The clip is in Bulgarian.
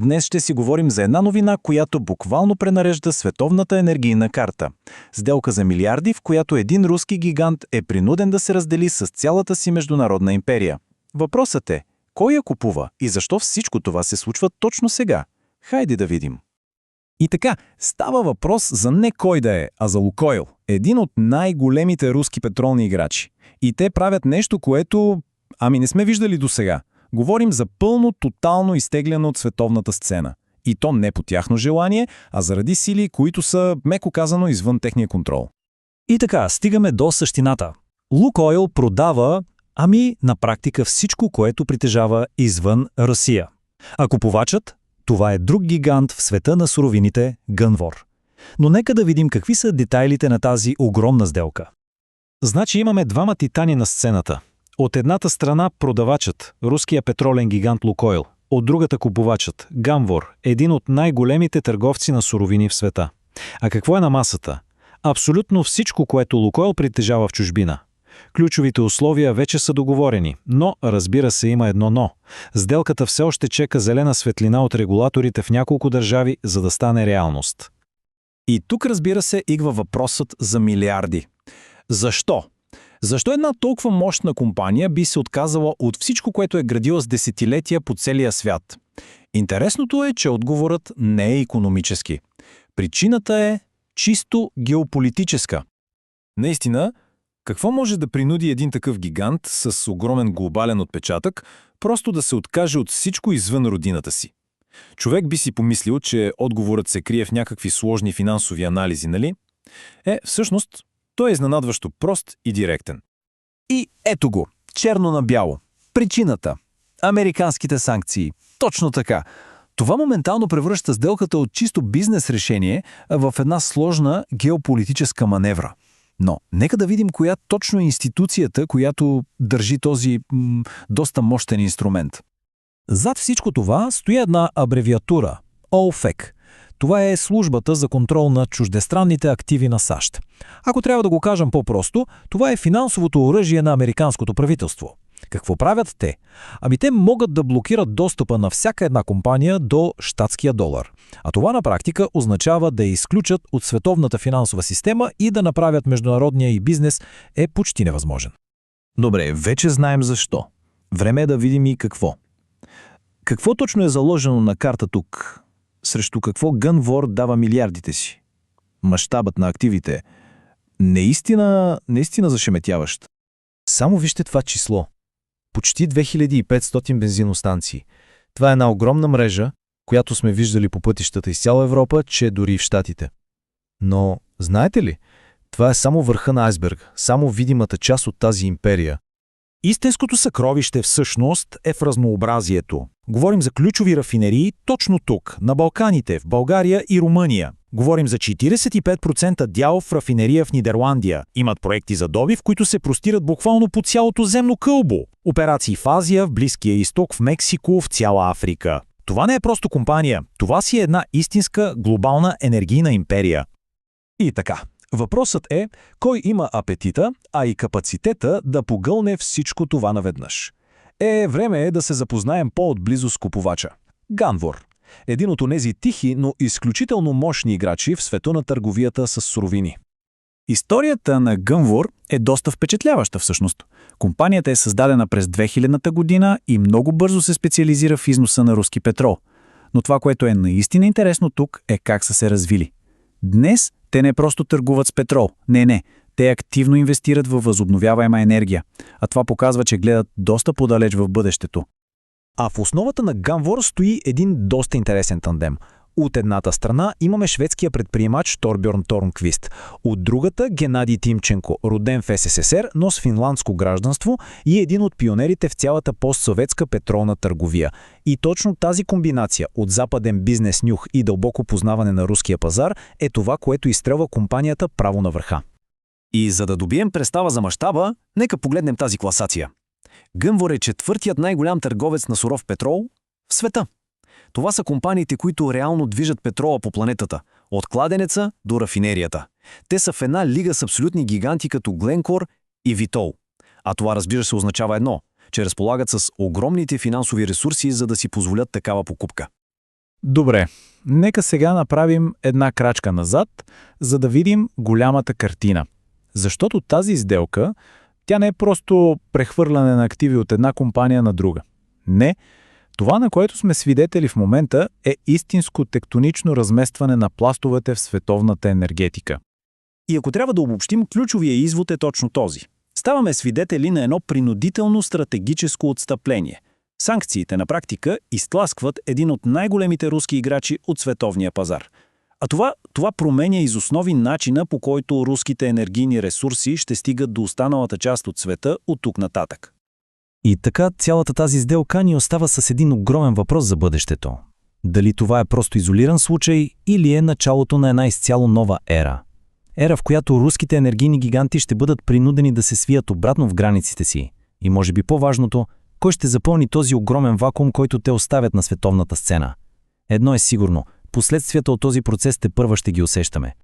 Днес ще си говорим за една новина, която буквално пренарежда световната енергийна карта. Сделка за милиарди, в която един руски гигант е принуден да се раздели с цялата си международна империя. Въпросът е, кой я купува и защо всичко това се случва точно сега? Хайде да видим. И така, става въпрос за не кой да е, а за Лукойл, един от най-големите руски петролни играчи. И те правят нещо, което, не сме виждали досега. Говорим за пълно, тотално изтегляне от световната сцена. И то не по тяхно желание, а заради сили, които са, меко казано, извън техния контрол. И така, стигаме до същината. Лукойл продава, на практика всичко, което притежава извън Русия. А купувачът? Това е друг гигант в света на суровините – Gunvor. Но нека да видим какви са детайлите на тази огромна сделка. Значи имаме двама титани на сцената. От едната страна продавачът, руския петролен гигант Лукойл, от другата купувачът, Gunvor, един от най-големите търговци на суровини в света. А какво е на масата? Абсолютно всичко, което Лукойл притежава в чужбина. Ключовите условия вече са договорени, но, разбира се, има едно но. Сделката все още чека зелена светлина от регулаторите в няколко държави, за да стане реалност. И тук, разбира се, идва въпросът за милиарди. Защо? Защо една толкова мощна компания би се отказала от всичко, което е градила с десетилетия по целия свят? Интересното е, че отговорът не е икономически. Причината е чисто геополитическа. Наистина, какво може да принуди един такъв гигант с огромен глобален отпечатък просто да се откаже от всичко извън родината си? Човек би си помислил, че отговорът се крие в някакви сложни финансови анализи, нали? Всъщност, той е изненадващо прост и директен. И ето го, черно на бяло. Причината – американските санкции. Точно така. Това моментално превръща сделката от чисто бизнес решение в една сложна геополитическа маневра. Но нека да видим коя точно е институцията, която държи този доста мощен инструмент. Зад всичко това стои една абревиатура – OFAC. Това е службата за контрол на чуждестранните активи на САЩ. Ако трябва да го кажем по-просто, това е финансовото оръжие на американското правителство. Какво правят те? Те могат да блокират достъпа на всяка една компания до щатския долар. А това на практика означава да я изключат от световната финансова система и да направят международния и бизнес почти невъзможен. Добре, вече знаем защо. Време е да видим и какво. Какво точно е заложено на карта тук? Срещу какво Gunvor дава милиардите си? Мащабът на активите наистина зашеметяващ. Само вижте това число. Почти 2500 бензиностанции. Това е една огромна мрежа, която сме виждали по пътищата из цяла Европа, че дори и в Щатите. Но, знаете ли, това е само върха на айсберг, само видимата част от тази империя. Истинското съкровище всъщност е в разнообразието. Говорим за ключови рафинерии точно тук, на Балканите, в България и Румъния. Говорим за 45% дял в рафинерия в Нидерландия. Имат проекти за добив, които се простират буквално по цялото земно кълбо. Операции в Азия, в Близкия изток, в Мексико, в цяла Африка. Това не е просто компания. Това си е една истинска глобална енергийна империя. И така. Въпросът е, кой има апетита, а и капацитета да погълне всичко това наведнъж. Време е да се запознаем по-отблизо с купувача. Gunvor. Един от онези тихи, но изключително мощни играчи в света на търговията с суровини. Историята на Gunvor е доста впечатляваща всъщност. Компанията е създадена през 2000-та година и много бързо се специализира в износа на руски петрол. Но това, което е наистина интересно тук, е как са се развили. Днес те не просто търгуват с петрол. Не. Те активно инвестират във възобновяема енергия. А това показва, че гледат доста подалеч в бъдещето. А в основата на Gunvor стои един доста интересен тандем. От едната страна имаме шведския предприемач Торбьорн Торнквист, от другата Геннадий Тимченко, роден в СССР, но с финландско гражданство и един от пионерите в цялата постсъветска петролна търговия. И точно тази комбинация от западен бизнес нюх и дълбоко познаване на руския пазар е това, което изстрелва компанията право на върха. И за да добием представа за мащаба, нека погледнем тази класация. Gunvor е четвъртият най-голям търговец на суров петрол в света. Това са компаниите, които реално движат петрола по планетата, от кладенеца до рафинерията. Те са в една лига с абсолютни гиганти като Glencore и Vitol. А това, разбира се, означава едно, че разполагат с огромните финансови ресурси, за да си позволят такава покупка. Добре, нека сега направим една крачка назад, за да видим голямата картина. Защото тази сделка, тя не е просто прехвърляне на активи от една компания на друга. Не, това, на което сме свидетели в момента, е истинско тектонично разместване на пластовете в световната енергетика. И ако трябва да обобщим, ключовия извод е точно този. Ставаме свидетели на едно принудително стратегическо отстъпление. Санкциите на практика изтласкват един от най-големите руски играчи от световния пазар. А това променя из основи начина, по който руските енергийни ресурси ще стигат до останалата част от света от тук нататък. И така цялата тази сделка ни остава с един огромен въпрос за бъдещето. Дали това е просто изолиран случай или е началото на една изцяло нова ера? Ера, в която руските енергийни гиганти ще бъдат принудени да се свият обратно в границите си. И може би по-важното, кой ще запълни този огромен вакуум, който те оставят на световната сцена? Едно е сигурно, последствията от този процес тепърва ще ги усещаме.